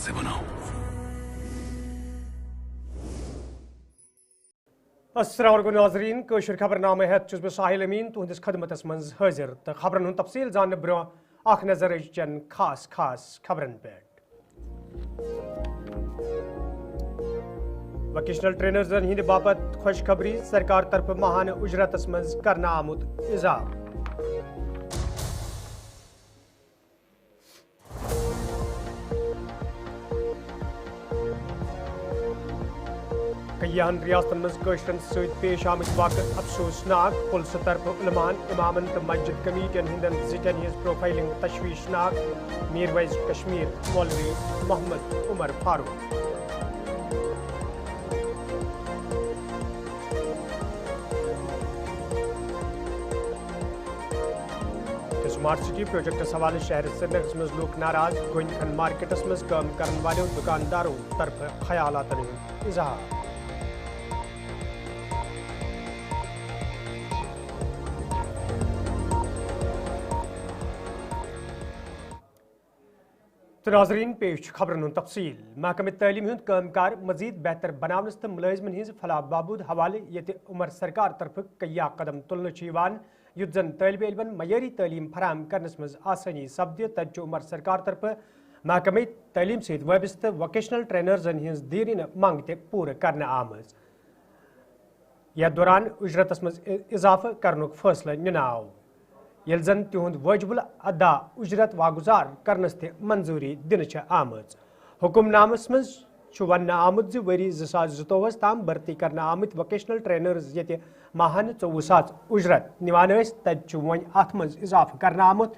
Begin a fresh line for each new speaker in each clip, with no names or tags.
से बनाओ।
अस्सलाम वालेकुम नाज़रीन, कशर खबरनामे हेत छुस बह साहिल अमीन तुहंदिस खदमतस मंज हाजिर तो खबरन हुंद तफसील जानने ब्रो अख नजर चन खास खबरन पे। वोकेशनल ट्रेनर्सन हिंद बापत खुशखबरी सरकार तरफ माहाना उजरतस मज करना आमुत इजाफ। कईयान रियासतन मज कशरन सत पेश आमत वाक़ अफसोसनाक पुलिस तरफ उलमान इमामन तो मस्जिद कमेटियन हिंदन जिटन हिज प्रोफाइलिंग तशवीशनाक Mirwaiz Kashmir Maulvi Mohammad Umar Farooq. Smart city project हवाले शहर श्रीनगर मज लूक नाराज गोइन खन मार्केटस मज काम करने वाले दुकानदारों तरफ ख्यालातन इजहार। तो नाज़रीन पेश खबरन हुंद तफसील। महकमे तालीम हुंद कामकार मजीद बेहतर बनावनस तो मुलाजिमन हिंज फलाह बहबूद हवाले ये उमर सरकार तरफ कईया कदम तुलन युद्ध जन तालिब इल्मन मयारी तालीम फराहम करनस मज आसानी सपद तज उमर सरकार तरफ महकमे तालीम सत वाबस्त वोकेशनल ट्रेनर्सन हिंज दीरिन मंग ते पूर करने आमज। यथ दौरान उजरतस मज इजाफा करनुक फैसला निनाव ये जन तिहुंद वाजिबुल अदा उजरत वागुजार करनस ते मंजूरी दिन आमज। हुकुमनामस मज वन आमुत वरी 2024 ताम भर्ती करने आमत वोकेशनल ट्रेनर्स ये माहान 24,000 उजरत निवान तज वन अत मज इजाफा करने आमुत।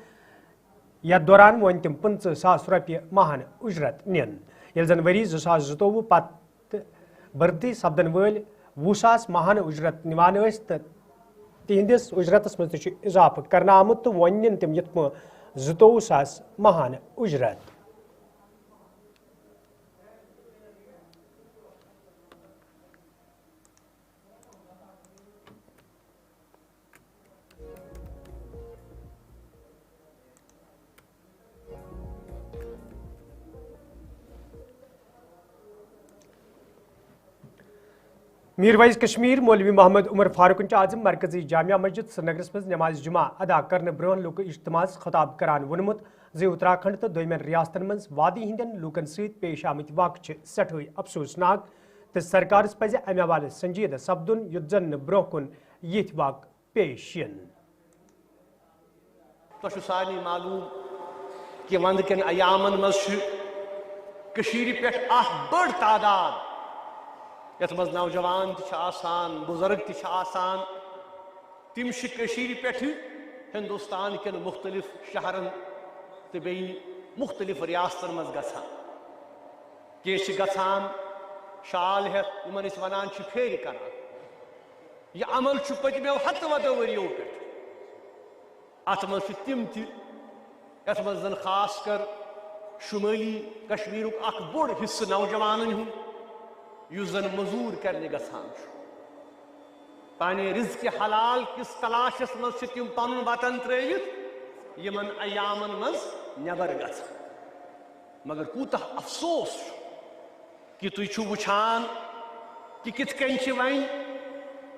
यथ दौरान वन तम 50,000 रुपये माहान उजरत निन ये जन वरी 2024 पत भर्ती सपदन वल 20,000 माहान उजरत निवान तिहंदिस उजरतस मज इजाफा करने आमुत तो वन निन तम ये 22,000 माहान उजरत। मीरवैज कश्मीर मौलवी मोहम्मद उमर फारूक आज मरकजी जामिया मस्जिद श्रीनगर मज नमाज जुमा अदा करने ब्रोह लूक इज्तमास खताब करान वोनमुत जे उत्तराखंड तो दोयमन रियासतन मज वादी हिंदन लूकन सत पेश आमत वाक़ सठे अफसोसनाक तो सरकार पज अमे हवाले संजीदा सपदुन युद्ध जन ब्रोह कुन यथ वाक़ पेश यन।
तो सारे मालूम कि वंद कन अयामन मज पे बड़ तादाद यथ मज नौजवान आसान बुजुर्ग तम पे हिंदुस्तान कन मुख्तलिफ शहरन तो बे मुख्तलिफ रियासतन मज गसान शाल हेत इन वन फेर कर यह अमल पतमो 100 वरियो पे अत मज तम तथ मज जन खास कर शुमाली कश्मीर बोड़ हिस्स नौजवान जन मजूर करने गसान पाने रिज़्क़ हलाल किस तलाशस मज तम पन वतन त्रित यमन अयामन मज नबर गसान। मगर कूत अफसोस कि तुम वुछान कि कित वन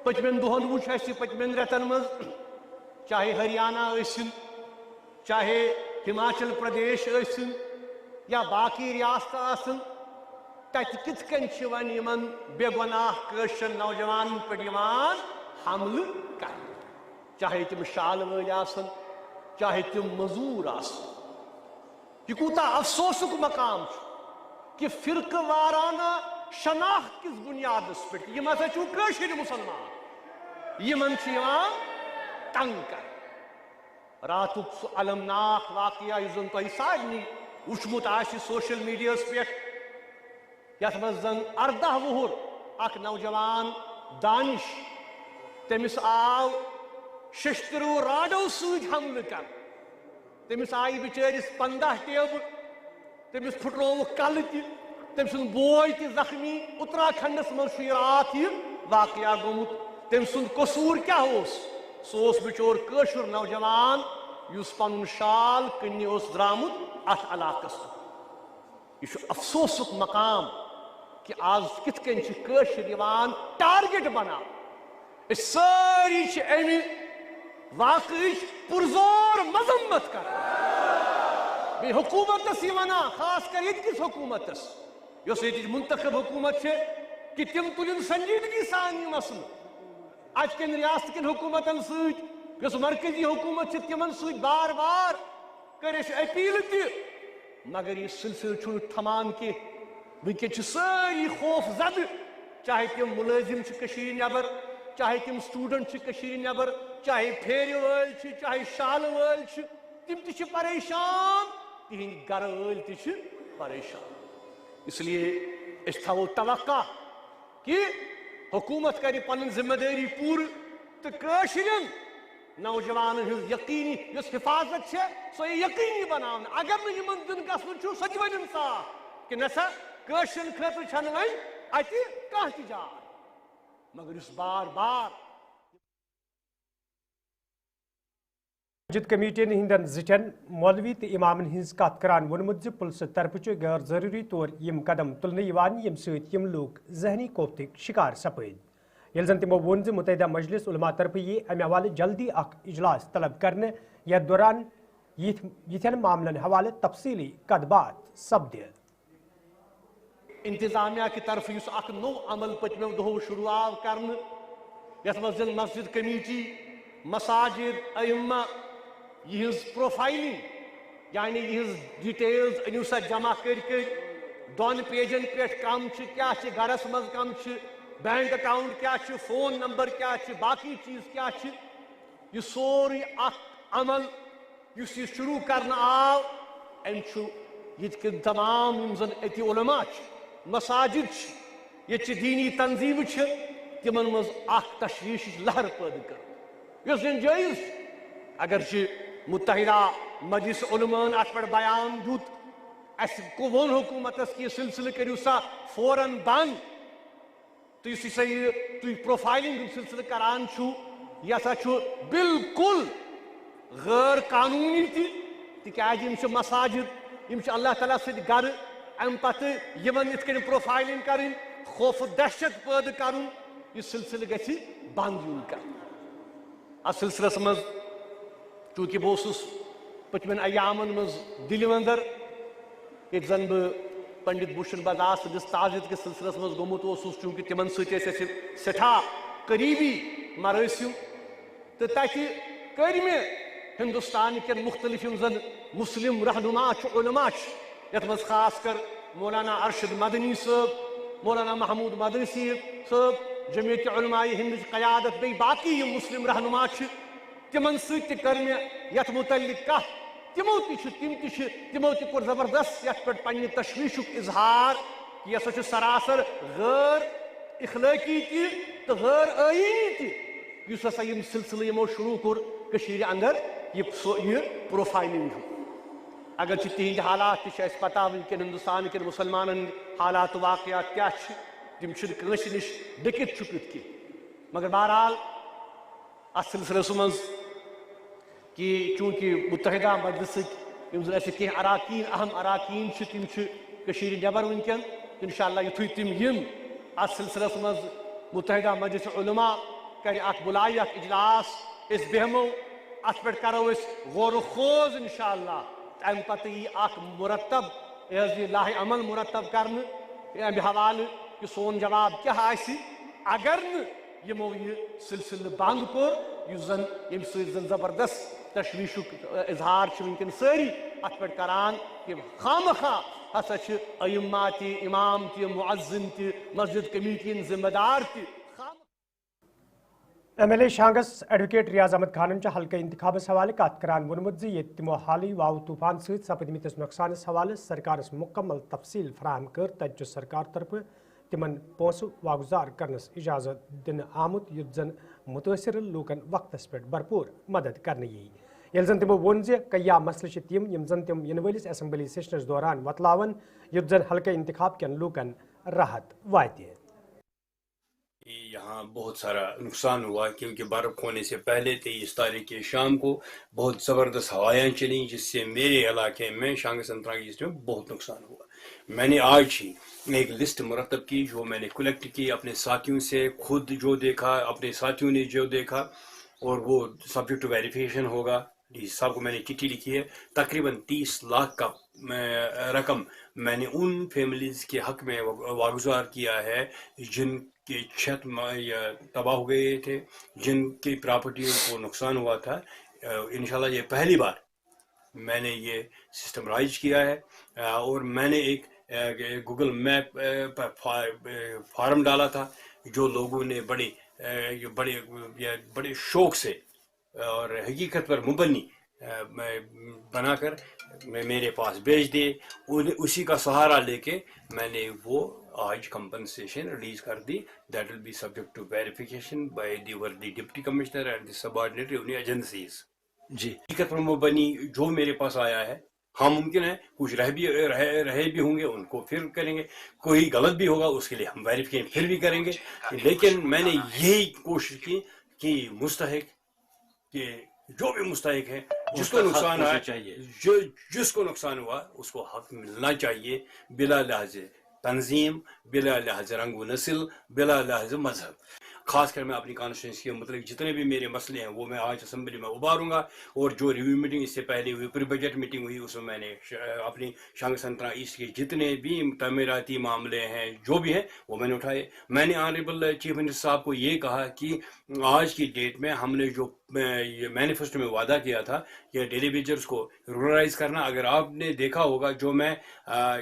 पतमन दोहन वुच पतमन रेतन मज चाहे हरियाणा चाहे हिमाचल प्रदेश या बाकी रियासत तत कित वन बेगुनाह कशर नौजवान पे हमल कर चाहे तम शाल वल चाहे तम मजूर यह कूता अफसोसुक मकाम कि फिरक वाराना शनाख्त किस बुनियाद पे यम हसा कशर मुसलमान यमन तंग कर रातुक सह अलमनाक वाकया जन तुम सारे वुचमुत सोशल मीडिया पे यथ मज जन 18 वुहर अख नौजवान दानिश तमिस आव शस्त्रों राडो सत हमल कर तमिस आई बिचारिस 15 टेब तमिस फुटरोव कल तम सुंद बोय त जख्मी उत्तराखंडस मज रात यह वाकया गोमुत तम सुंद कसूर क्या सह बिचोर कशर नौजवान युस पन शाल कन्ने द्रामुत अथ इलाकस یہ افسوسک مقام کہ آز کت کن کٲشِر یوان ٹارگیٹ بنا ساری امہ واقعچ پرزور مذمت کر بی حکومتس یہ ونان خاص کر یہ کس حکومتس یس یہ منتخب حکومت کہ تم تلن سنجیدگی سان یہ مسئلہ اج کن ریاست کن حکومتن ست یس مرکزی حکومت تمن ست بار بار کر اپیل تہ مگر یہ سلسلہ چھُ تھمان کی ونکن ساری خوف زد چاہے تم ملازم کشیر نبر چاہے تم سٹوڈنٹ کشیر نبر چاہے پھیرِ وٲلۍ چاہے شالہ وٲلۍ تم تہ پریشان تہند گھر وٲلۍ تہ پریشان اس لیے اس تھو توقع کہ حکومت کر پن ذمہ داری پور تو کٲشرین نوجوان ہز یقینی یس حفاظت سو یقینی بناون اگر نہ یمن دن گژھن سہ تہ ونن صاف کہ نسا کٲشرین خٲطرٕ چھنہٕ وۄنۍ اتہِ کانٛہہ تہِ جاے مگر اس بار بار
مسجد کمیٹین ہندن زٹھن مولوی تو امامن ہز کت کران وونمت پلسہ طرف غیر ضروری طور یم قدم تلنے یم ست یم لوگ ذہنی کوفتک شکار سپد یل زن تمو وون متحدہ مجلس علماء طرف یہ امہ حوالہ جلدی اخ اجلاس طلب کرنے یتھ دوران یتھن معاملن حوالہ تفصیلی کت بات سپد
انتظامیہ کی طرف اس اخ نو عمل پتمو دہو شروع آو کرنے یتھ مز مسجد کمیٹی مساجد ائمہ یہ پروفائلنگ یعنی یہ ڈیٹیلز انیو سا جمع کر دون پیجن پہ کم کیا گھرس مز کم بینک اکاؤنٹ کیا فون نمبر کیا باقی چیز کیا یہ سوری اخ عمل اس یہ شروع کرنا آو یہ تمام زن اتی علماء مساجد یہ دینی تنظیم تمن مز اخ تشویش لہر پید کر اس جائز اگر متحدہ مجلس علماء ات پہ بیان دیت اس کو ون حکومتس کہ سلسلہ کرو سا فوراً بند تو اس سا تھی پروفائلنگ سلسلہ کران یہ سا بالکل غیر قانونی تک مساجد اللہ تعالیٰ ست گھر ام پتہ ات کن پروفائلنگ کریں خوف دہشت پید کرن یہ سلسلہ گژھِ بند یون کر ات سلسلس مز چونکہ بہس پتمن ایامن مز دل اندر یہ زن پنڈت بھوشن بزاز سندس تعزیت کے سلسلس مز گومت چونکہ تمن ست سٹھا قریبی مراسم تو تتہ کر ہندوستان کن مختلف زن مسلم رہنما علماء یت مز خاص کر مولانا ارشد مدنی صاحب مولانا محمود مدرسی صاحب جمعیت علماء ہند قیادت بی باقی مسلم رہنما تمن ست کر یت متعلق کت تمو تہ کور زبردست یت پہ پنہ تشویشک اظہار یہ ہسا سراسر غیر اخلاقی تہ غیر آئینی تہ اس ہسا یم سلسلہ یمو شروع کور کشیر اندر یہ پروفائلنگ اگرچہ تہند حالات تہ پتہ ونکن ہندوستان کن مسلمان حالات واقعات کیا تم کنس نش ڈکت چھپت کی مگر بہرحال ات سلسلس مز کہ چونکہ متحدہ مجلس کی اراکین اہم اراکین تم نبر ونکن انشاءاللہ یتھے تم ات سلسلس مز متحدہ مجلس علماء کر اخ بلائی اخ اجلاس اس بہمو ات پہ کرو اس غور و خوض انشاءاللہ ام پتہ یہ اخ مرتب یہ لاہ عمل مرتب کرنے امہ حوالہ کہ سون جواب کیا آسی اگر یمو یہ سلسلہ بند کور یم زن زبردست تشویشک اظہار ونکن ساری ات پہ کران کہ خامخواہ ہسا ائمہ تہ امام تہ معزن تہ مسجد کمیٹی ذمہ دار تہ
M L A شانگس advocate Riyaz Ahmad خانن حلقہ انتخابس حوالہ کت کران وونمت یہ تمو حالی واو طوفان ست سپدمتس نقصانس حوالہ سرکارس مکمل تفصیل فراہم کر تت سرکار طرف تمن پونسہ واگزار کرنس اجازت دن آمت یت زن متاثر لوکن وقتس پہ بھرپور مدد کرنے یل زن تمو وون کیا مسئلہ تم یم زن تم ین ولس اسمبلی سیشنس دوران وتلاون یت زن حلقہ انتخاب کن لوکن راحت واتہ
यहाँ बहुत सारा नुकसान हुआ क्योंकि बर्फ़ होने से पहले 23 तारीख की शाम को बहुत ज़बरदस्त हवाएं चली, जिससे मेरे इलाके में शांग संतरा की में बहुत नुकसान हुआ। मैंने आज ही एक लिस्ट मुरतब की जो मैंने कलेक्ट की अपने साथियों से, खुद जो देखा, अपने साथियों ने जो देखा, और वो सब्जेक्ट टू वेरिफिकेशन होगा। डी साहब को मैंने चिट्ठी लिखी है, तकरीबन 30 लाख का रकम मैंने उन फैमिलीज़ के हक में वागुजार किया है जिनके छत तबाह हो गए थे, जिनकी प्रॉपर्टियों को नुकसान हुआ था। इंशाल्लाह ये पहली बार मैंने ये सिस्टमराइज किया है। और मैंने एक गूगल मैप पर फार्म डाला था जो लोगों ने बड़े शौक से और हकीकत पर मुबनी बनाकर मेरे पास भेज दे। उसी का सहारा लेके मैंने वो आज कंपनसेशन रिलीज कर दी। That will be subject to verification by the deputy commissioner and the subordinate revenue agencies.
जी
हकीकत पर मुबनी जो मेरे पास आया है, हाँ मुमकिन है कुछ रहे भी होंगे, उनको फिर करेंगे, कोई गलत भी होगा उसके लिए हम वेरिफिकेशन फिर भी करेंगे। लेकिन मैंने यही कोशिश की कि मुस्तहिक कि जो भी मुस्तहिक है, जिसको नुकसान आया
चाहिए,
जिसको नुकसान हुआ उसको हक मिलना चाहिए, बिला लिहाज तंजीम, बिला लिहाज रंग नस्ल, बिला लिहाज मजहब। खासकर मैं अपनी कॉन्स्टिट्यूंसी के मतलब जितने भी मेरे मसले हैं वो मैं आज असम्बली में उबारूंगा। और जो रिव्यू मीटिंग इससे पहले हुई, प्री बजट मीटिंग हुई, उसमें मैंने अपनी शांग संतरा ईस्ट के जितने भी तमीराती मामले हैं जो भी हैं वो मैंने उठाए। मैंने ऑनरेबल चीफ मिनिस्टर साहब को ये कहा कि आज की डेट में हमने जो ये मैनिफेस्टो में वादा किया था कि डेली वेजर्स को रूरलाइज करना, अगर आपने देखा होगा जो मैं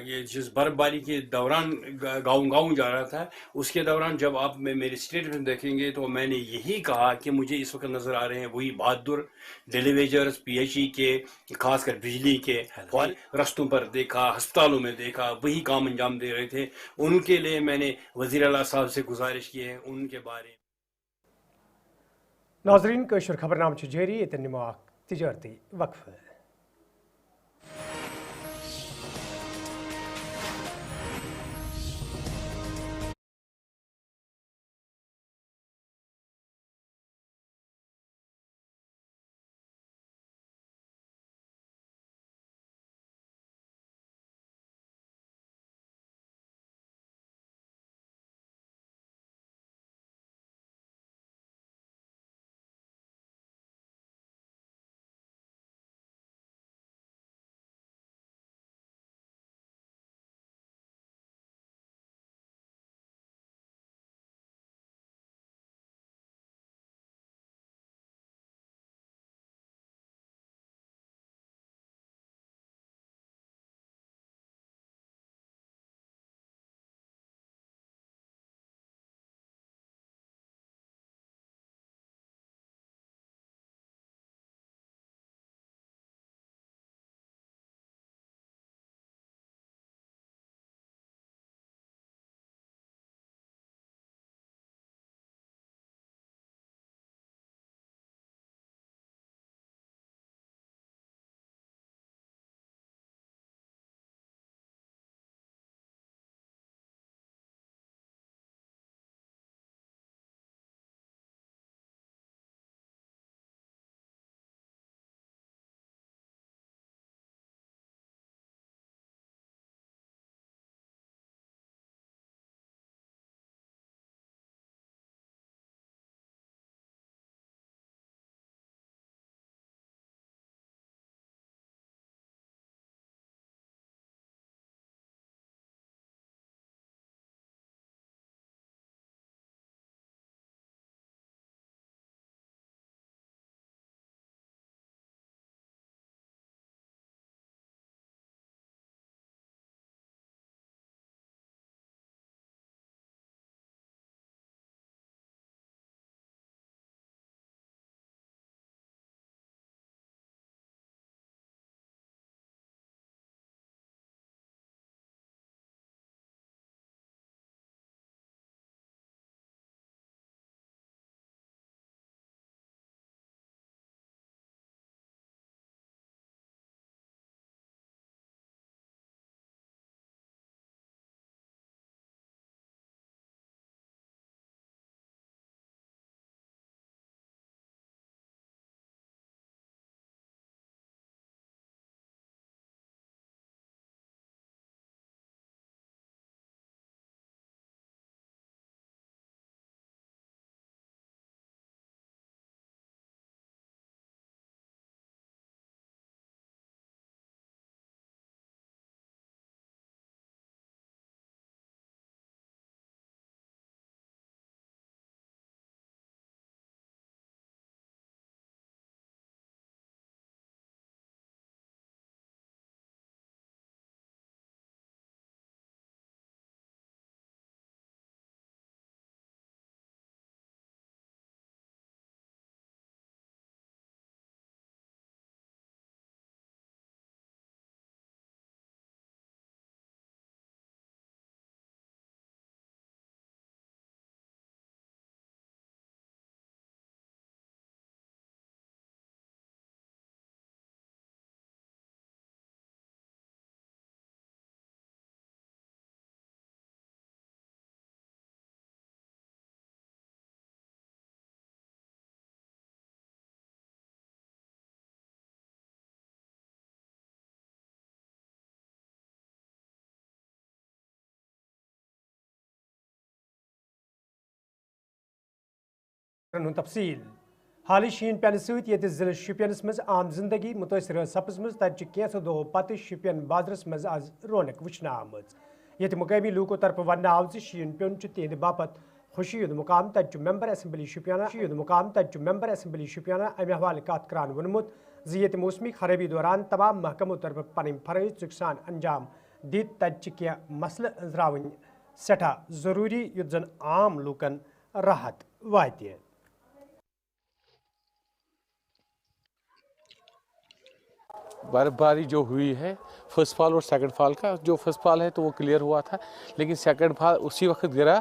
ये जिस बर्फबारी के दौरान गाँव जा रहा था, उसके दौरान जब आप मेरे स्टेटमेंट देखेंगे तो मैंने यही कहा कि मुझे इस वक्त नजर आ रहे हैं वही बहादुर डेली वेजर्स, पीएचई के, खासकर बिजली के रस्तों पर देखा, अस्पतालों में देखा, वही काम अंजाम दे रहे थे। उनके लिए मैंने वजीर आला साहब से गुजारिश की है उनके बारे।
नाजरीन कशर खबरनाम जारी तनिमा तिजारती वक्फ। تفصیل حالی شین پین ست ضلع شپینس مز عام زندگی متاثر سپزمز تتہ کینژو دہو پتہ شپین بازرس مز آز رونق وچھنہ آمت یہ مقامی لوکو طرف ون آو شین پیون تہند باپت خوشی ہند مقام تتہ ممبر اسمبلی شپیانہ امہ حوالہ کت کران وونمت یہ موسمی خرابی دوران تمام محکموں طرف پن فرائض چک سان انجام دت تتہ کی مسلہ انزراون سٹھا ضروری یت زن عام لوکن راحت وات
برف باری جو ہوئی ہے فرسٹ فال اور سیکنڈ فال کا، جو فرسٹ فال ہے تو وہ کلیئر ہوا تھا، لیکن سیکنڈ فال اسی وقت گرا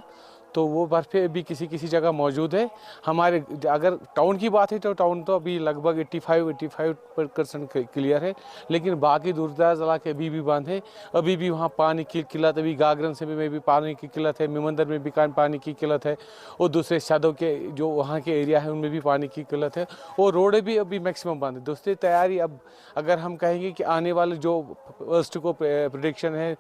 تو وہ برف ابھی کسی جگہ موجود ہے. ہمارے اگر ٹاؤن کی بات ہے تو ٹاؤن تو ابھی لگ بھگ 85% کلیئر ہے، لیکن باقی دور دراز علاقے ابھی بھی بند ہیں. ابھی بھی وہاں پانی کی قلت، ابھی گاگرن سے میں بھی پانی کی قلت ہے، ممندر میں بھی پانی کی قلت ہے، اور دوسرے شادوں کے جو وہاں کے ایریا ہیں ان میں بھی پانی کی قلت ہے، اور روڈیں بھی ابھی میکسیمم بند ہیں. دوسری تیاری اب اگر ہم کہیں گے کہ آنے والے جو فرسٹ کو پریڈکشن ہے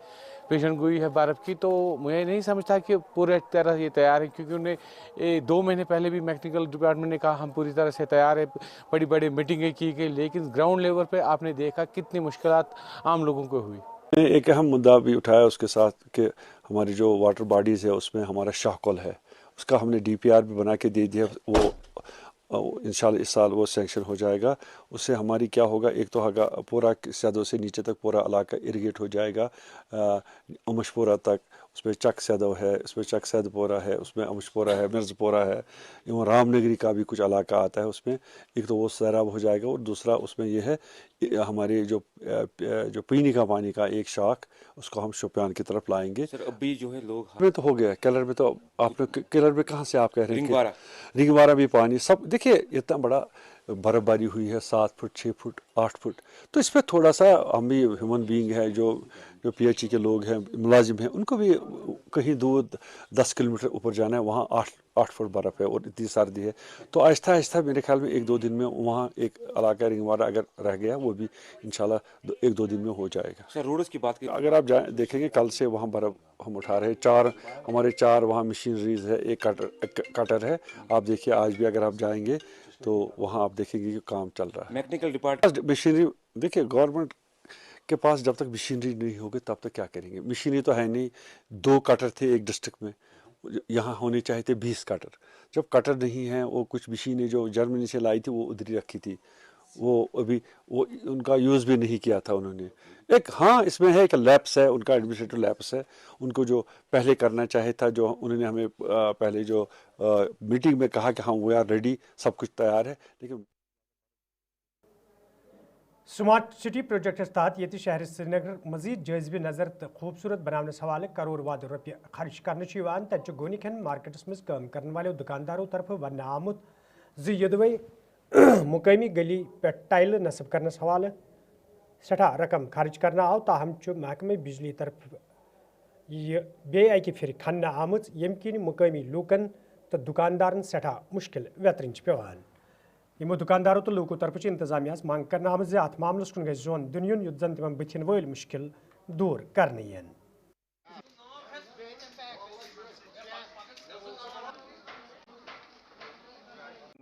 پیشن گوئی ہے برف کی، تو میں نہیں سمجھتا کہ پورے طرح یہ تیار ہے، کیونکہ انہیں 2 مہینے پہلے بھی میکنیکل ڈپارٹمنٹ نے کہا ہم پوری طرح سے تیار ہے، بڑی بڑی میٹنگیں کی گئی، لیکن گراؤنڈ لیول پہ آپ نے دیکھا کتنی مشکلات عام لوگوں کو ہوئی.
ایک اہم مدعا بھی اٹھایا اس کے ساتھ کہ ہماری جو واٹر باڈیز ہے اس میں ہمارا شاہ کل ہے، اس کا ہم نے DPR بھی بنا کے دے دیا. وہ انشاءاللہ اس سال وہ سینکشن ہو جائے گا. اس سے ہماری کیا ہوگا، ایک تو ہوگا پورا سیدوں سے نیچے تک پورا علاقہ اریگیٹ ہو جائے گا، امش پورہ تک. اس میں چک سیدو ہے، اس میں چک سید پورہ ہے، اس میں امش پورہ ہے، مرز پورہ ہے، رام نگری کا بھی کچھ علاقہ آتا ہے. اس میں ایک تو وہ سیراب ہو جائے گا، اور دوسرا اس میں یہ ہے ہمارے جو پینے کا پانی کا ایک شاخ اس کو ہم شوپیان کی طرف لائیں گے.
سر ابھی جو ہے لوگ
میں تو ہو گیا کیلر میں، تو آپ نے کیلر میں کہاں سے آپ کہہ رہے ہیں رنگ وارہ بھی پانی سب دیکھیے اتنا بڑا برف باری ہوئی ہے 7 فٹ 6 فٹ 8 فٹ. تو اس پہ تھوڑا سا ہم بھی ہیومن بینگ ہے، جو PHE کے لوگ ہیں ملازم ہیں، ان کو بھی کہیں دور 10 کلومیٹر اوپر جانا ہے، وہاں 8 فٹ برف ہے اور اتنی سردی ہے. تو آہستہ آہستہ میرے خیال میں 1-2 دن میں وہاں ایک علاقہ رنگوارہ اگر رہ گیا وہ بھی انشاءاللہ 1-2 دن میں ہو جائے گا.
سر روڈز کی بات
اگر آپ دیکھیں گے کل سے وہاں برف ہم اٹھا رہے ہیں، ہمارے 4 وہاں مشینریز ہے، ایک کٹر ہے. آپ دیکھیے آج بھی اگر آپ جائیں گے تو وہاں آپ دیکھیں گے کہ کام چل رہا ہے.
میکنیکل ڈپارٹمنٹ
مشینری دیکھیے گورنمنٹ کے پاس جب تک مشینری نہیں ہوگی تب تک کیا کریں گے. مشینری تو ہے نہیں. 2 کٹر تھے ایک ڈسٹرکٹ میں، یہاں ہونے چاہیے تھے 20 کٹر. جب کٹر نہیں ہیں، وہ کچھ مشینیں جو جرمنی سے لائی تھی وہ ادھر ہی رکھی تھی، وہ ابھی ان کا یوز بھی نہیں کیا تھا انہوں نے. ہاں اس میں ہے کہ لیپس ہے، ان کا ایڈمنسٹریٹو لیپس ہے. ان کو جو پہلے کرنا چاہے تھا، جو انہوں نے ہمیں پہلے جو میٹنگ میں کہا کہ ہم وی آر ریڈی، سب کچھ تیار ہے، لیکن
سمارٹ سٹی پروجیکٹس تحت یہ شہر سرینگر مزید جذب نظر تو خوبصورت بناس حوالہ کرور واد روپیہ خرچ کرنے تتہ گونیکھن مارکیٹس مز کام کرنے والوں دکانداروں طرف ون آمت یدوے مقامی گلی پہ ٹائل نصب کرنس حوالہ سٹھا رقم خرچ کرنا آو، تاہم محکمہ بجلی طرف یہ بیٚیہِ پھر کھنہ آمت یم کن مقامی لوکن تو دکاندارن سٹھا مشکل ویترن پیوان. یمو دکانداروں تو لوکو طرف انتظامیہ مانگ کرنا آمت ات معاملس کن گژھِ زون دن یُن یُتھ زن تمن بتھن وٲلۍ مشکل دور کرنے ین.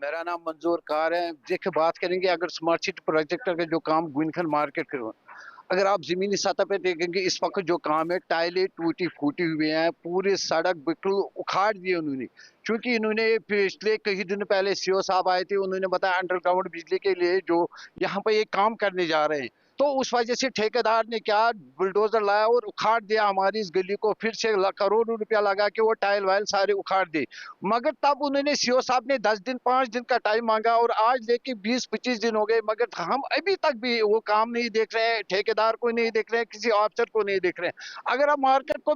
میرا نام منظور کار ہے. دیکھیں بات کریں گے اگر اسمارٹ سٹی پروجیکٹ کا جو کام گوئنکھن مارکیٹ کرو، اگر آپ زمینی سطح پہ دیکھیں گے اس وقت جو کام ہے ٹائلیں ٹوٹی پھوٹی ہوئی ہیں، پورے سڑک بالکل اکھاڑ دیے انہوں نے. چونکہ انہوں نے پچھلے کئی دن پہلے CO صاحب آئے تھے، انہوں نے بتایا انڈر گراؤنڈ بجلی کے لیے جو یہاں پہ یہ کام کرنے جا رہے ہیں، تو اس وجہ سے ٹھیکیدار نے کیا بلڈوزر لایا اور اکھاڑ دیا ہماری اس گلی کو، پھر سے کروڑوں روپیہ لگا کے وہ ٹائل وائل سارے اکھاڑ دے. مگر تب انہوں نے CO صاحب نے 10 دن 5 دن کا ٹائم مانگا، اور آج لے کے 20-25 دن ہو گئے، مگر ہم ابھی تک بھی وہ کام نہیں دیکھ رہے ہیں، ٹھیکیدار کو نہیں دیکھ رہے ہیں، کسی آفیسر کو نہیں دیکھ رہے ہیں. اگر آپ مارکیٹ کو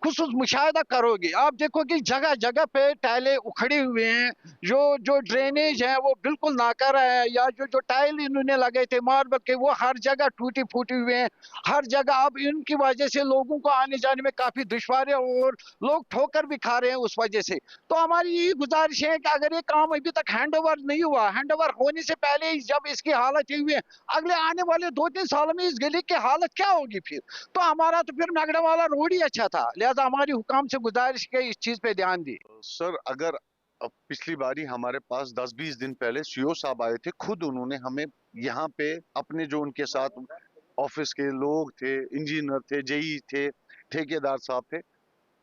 خصوص مشاہدہ کرو گے، آپ دیکھو کہ جگہ جگہ پہ ٹائلیں اکھڑی ہوئے ہیں، جو ڈرینیج ہے وہ بالکل ناکارہ ہے، یا جو ٹائل انہوں نے لگے تھے ماربل کے وہ ہر جگہ ٹوٹی پھوٹی ہوئے ہیں ہر جگہ. اب ان کی وجہ سے لوگوں کو آنے جانے میں کافی دشواری ہے، اور لوگ ٹھوکر بھی کھا رہے ہیں اس وجہ سے. تو ہماری یہ گزارش ہے کہ اگر یہ کام ابھی تک ہینڈ اوور نہیں ہوا، ہینڈ اوور ہونے سے پہلے جب اس کی حالت یہ ہوئی ہے، اگلے آنے والے 2-3 سالوں میں اس گلی کی حالت کیا ہوگی پھر؟ تو ہمارا تو پھر نگڑا والا روڈ ہی اچھا تھا، لہذا ہماری حکام سے گزارش ہے اس چیز پہ دھیان دی.
سر اگر अब पिछली बारी हमारे पास 10-20 दिन पहले सीओ साहब आए थे, खुद उन्होंने हमें यहाँ पे अपने जो उनके साथ ऑफिस के लोग थे, इंजीनियर थे, जेई थे, ठेकेदार साहब थे,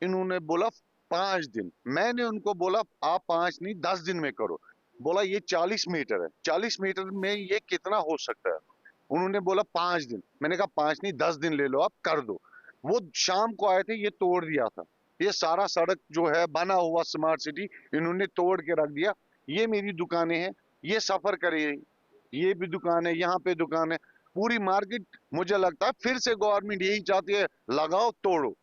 इन्होंने बोला 5 दिन। मैंने उनको बोला आप 5 नहीं 10 दिन में करो। बोला ये 40 मीटर है, 40 मीटर में ये कितना हो सकता है? उन्होंने बोला 5 दिन। मैंने कहा 5 नहीं 10 दिन ले लो, आप कर दो। वो शाम को आए थे, ये तोड़ दिया था। ये सारा सड़क जो है बना हुआ स्मार्ट सिटी इन्होंने तोड़ के रख दिया। ये मेरी दुकानें हैं, ये सफर करे, ये भी दुकान है, यहाँ पे दुकान है, पूरी मार्केट। मुझे लगता है फिर से गवर्नमेंट यही चाहती है, लगाओ तोड़ो।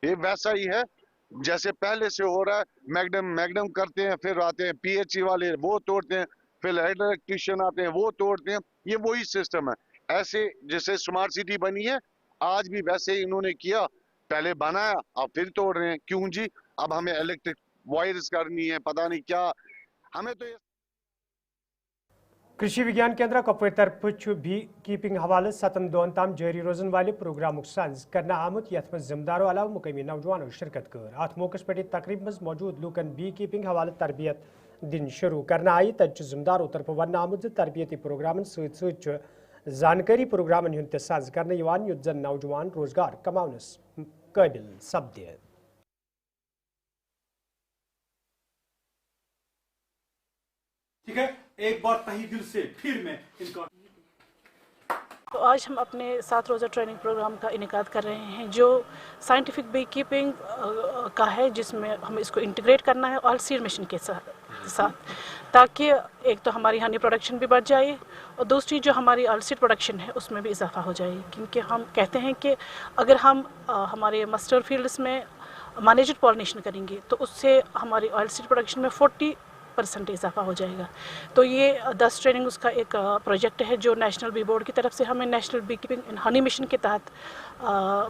ये वैसा ही है जैसे पहले से हो रहा है। मैगडम करते हैं, फिर आते हैं पीएचई वाले, वो तोड़ते हैं, फिर इलेक्ट्रिशियन आते हैं, वो तोड़ते हैं। ये वही सिस्टम है। ऐसे जैसे स्मार्ट सिटी बनी है, आज भी वैसे ही इन्होंने किया, पहले बनाया अब फिर तोड़ रहे हैं। क्यों जी? अब हमें इलेक्ट्रिक वायर्स करनी है, पता नहीं क्या, हमें तो ये
कृषि विज्ञान केंद्र कपवार तरफ भी कीपिंग हवाले 7 दोन ताम जारी रोजन वाले प्रोग्राम साज करना आमुत यथ जिम्मेदारों अलावा मुकामी नौजवानों शिरकत कर। अत मौके पे तकरीब मज मौजूद लूकन बी कीपिंग हवाले तरबियत दिन शुरू करना आई। तत जिम्मेदारों तरफ वन आमुत तरबियती प्रोग्राम सत जानकारी प्रोग्राम हूं साज कर युद्ध जन नौजवान रोजगार कमानस काबिल सपदे।
ठीक है, एक बार तहे दिल से फिर मैं इनका
तो आज हम अपने 7 रोज़ा ट्रेनिंग प्रोग्राम का इनेकाद कर रहे हैं जो साइंटिफिक बी कीपिंग का है, जिसमें हमें इसको इंटीग्रेट करना है ऑयल सीड मिशन के साथ, ताकि एक तो हमारी हनी प्रोडक्शन भी बढ़ जाए और दूसरी जो हमारी ऑयल सीड प्रोडक्शन है उसमें भी इजाफा हो जाए। क्योंकि हम कहते हैं कि अगर हम हमारे मस्टर्ड फील्ड्स में मैनेज्ड पॉलिनेशन करेंगे तो उससे हमारी ऑयल सीड प्रोडक्शन में 40% इजाफा हो जाएगा। तो ये 10 ट्रेनिंग उसका एक प्रोजेक्ट है जो नेशनल बी बोर्ड की तरफ से हमें national beekeeping in honey mission के तहत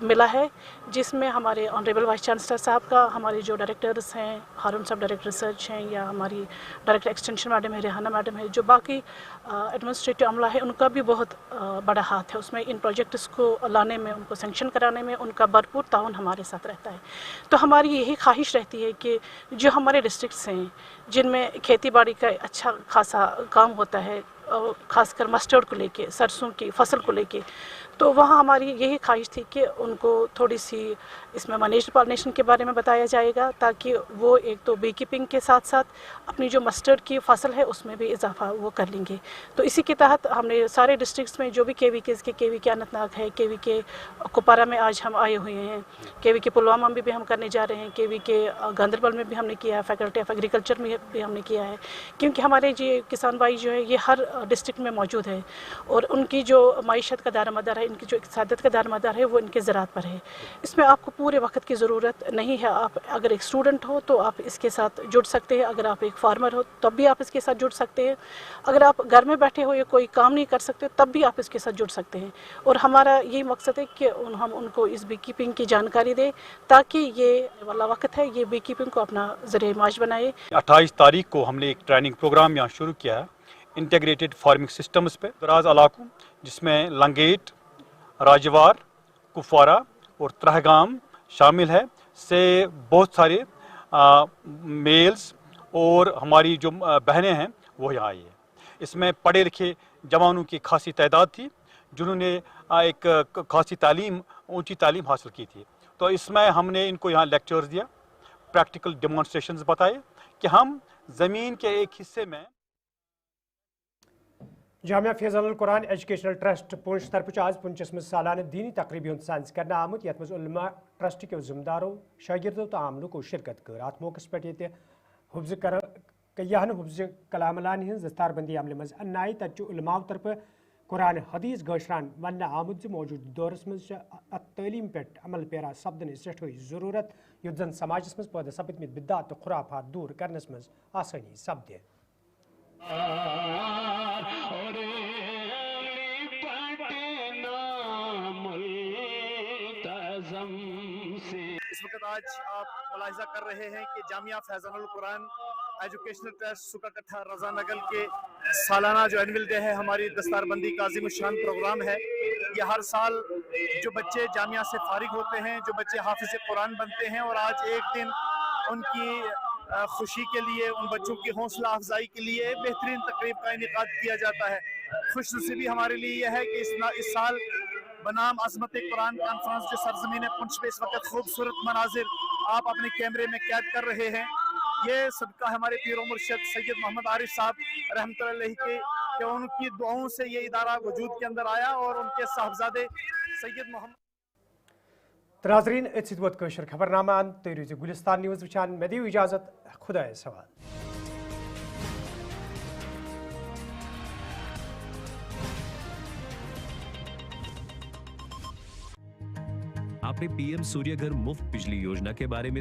मिला है, जिसमें हमारे ऑनरेबल वाइस चांसलर साहब का, हमारे जो डायरेक्टर्स हैं, हारून साहब डायरेक्टर रिसर्च हैं, या हमारी डायरेक्टर एक्सटेंशन मैडम है, रेहाना मैडम है, जो बाकी एडमिनिस्ट्रेटिव अमला है, उनका भी बहुत बड़ा हाथ है उसमें। इन प्रोजेक्ट्स को लाने में, उनको सेंक्शन कराने में उनका भरपूर ताउन हमारे साथ रहता है। तो हमारी यही ख्वाहिश रहती है कि जो हमारे डिस्ट्रिक्ट्स हैं जिनमें खेती बाड़ी का अच्छा खासा काम होता है, खासकर मस्टर्ड को लेके, सरसों की फसल को लेके, तो वहाँ हमारी यही ख्वाहिश थी कि उनको थोड़ी सी इसमें मैनेज्ड पॉलिनेशन के बारे में बताया जाएगा, ताकि वो एक तो बी कीपिंग के साथ साथ अपनी जो मस्टर्ड की फसल है उसमें भी इजाफा वो कर लेंगे। तो इसी के तहत हमने सारे डिस्ट्रिक्ट्स में जो भी के वी के अनंतनाग है, के वी के कुपवारा में आज हम आए हुए हैं, के वी के पुलवामा में भी हम करने जा रहे हैं, के वी के गांधरबल में भी हमने किया है, फैकल्टी ऑफ एग्रीकल्चर में भी हमने किया है। क्योंकि हमारे जो किसान भाई जो है ये हर डिस्ट्रिक्ट में मौजूद है और उनकी जो मईशत का दारोमदार है, इनकी जो इक़्तिसादियत का दारोमदार है वो इनके ज़राअत पर है। इसमें आपको पूरे वक्त की ज़रूरत नहीं है। आप अगर एक स्टूडेंट हो तो आप इसके साथ जुड़ सकते हैं, अगर आप एक फार्मर हो तब भी आप इसके साथ जुड़ सकते हैं, अगर आप घर में बैठे हो या कोई काम नहीं कर सकते तब भी आप इसके साथ जुड़ सकते हैं। और हमारा यही मकसद है कि हम उनको इस बी कीपिंग की जानकारी दें ताकि ये वाला वक्त है ये बी कीपिंग को अपना ज़रिए माश बनाए।
28 तारीख को हमने एक ट्रेनिंग प्रोग्राम यहाँ शुरू किया है इंटीग्रेटेड फार्मिंग सिस्टम्स पे दराज इलाकों, जिसमें लंगेट, राजवार, कुपवारा और त्रहगाम शामिल है। से बहुत सारे मेल्स और हमारी जो बहनें हैं वो यहाँ आई है। इसमें पढ़े लिखे जवानों की खासी तादाद थी जिन्होंने एक खासी तालीम, ऊंची तालीम हासिल की थी। तो इसमें हमने इनको यहाँ लेक्चर्स दिया, प्रैक्टिकल डेमोन्स्ट्रेशंस बताए कि हम ज़मीन के एक हिस्से में
जामिया फैज़ानुल कुरान एजुकेशनल ट्रस्ट पुंछ तरफ आज पुंछस में सालाना दीनी तकरीबन साज करना आमुत यथ मज उलमा ट्रस्ट के जिम्मेदारों, शागिर्दों तो आम लोगों शिरकत कर। अत मौके पे ये हुफ्ज़ कर कयाहन हुफ्ज़ कलामलान हज दस्तारबंदी अमल मज अन्नाई तच उलमाओं तरफ कुरान हदीस गशरान वन आमुत मौजूद दौरस मज तलीम पे अमल पेरा सपदन सठ ज़रूरत युद्ध जन समाज मज पैदा सपदमित बिदात तो खुराफात दूर करनस मज आसानी सपदे।
इस वक्त आज आप मुलाहिजा कर रहे हैं कि जामिया फैज़ानुल कुरान एजुकेशनल ट्रस्ट सुकाकट्ठा रज़ा नगल के सालाना जो एनुअल डे है, हमारी दस्तारबंदी का अज़ीमुश्शान प्रोग्राम है। ये हर साल जो बच्चे जामिया से फारिग होते हैं, जो बच्चे हाफिज़ कुरान बनते हैं और आज एक दिन उनकी खुशी के लिए, उन बच्चों की हौसला अफजाई के लिए बेहतरीन तकरीब का इनेकाद किया जाता है। खुशनसीबी हमारे लिए यह है कि इस साल बनाम अज़मत कुरान कॉन्फ्रेंस जो सरजमीन पुंछ पे इस वक्त खूबसूरत मनाजिर आप अपने कैमरे में कैद कर रहे हैं, ये सदका हमारे पीर मुर्शिद सैयद मोहम्मद आरिफ साहब रहमतुल्लाह अलैहि के उनकी दुआओं से ये इदारा वजूद के अंदर आया और उनके साहबजादे सैयद मोहम्मद।
नाज़रीन इस वक्त कशर खबरनामा तो रूज गुलिस्तान न्यूज़ वचान में दी इजाज़त खुदा सवाल।
आपने पीएम सूर्य घर मुफ्त बिजली योजना के बारे में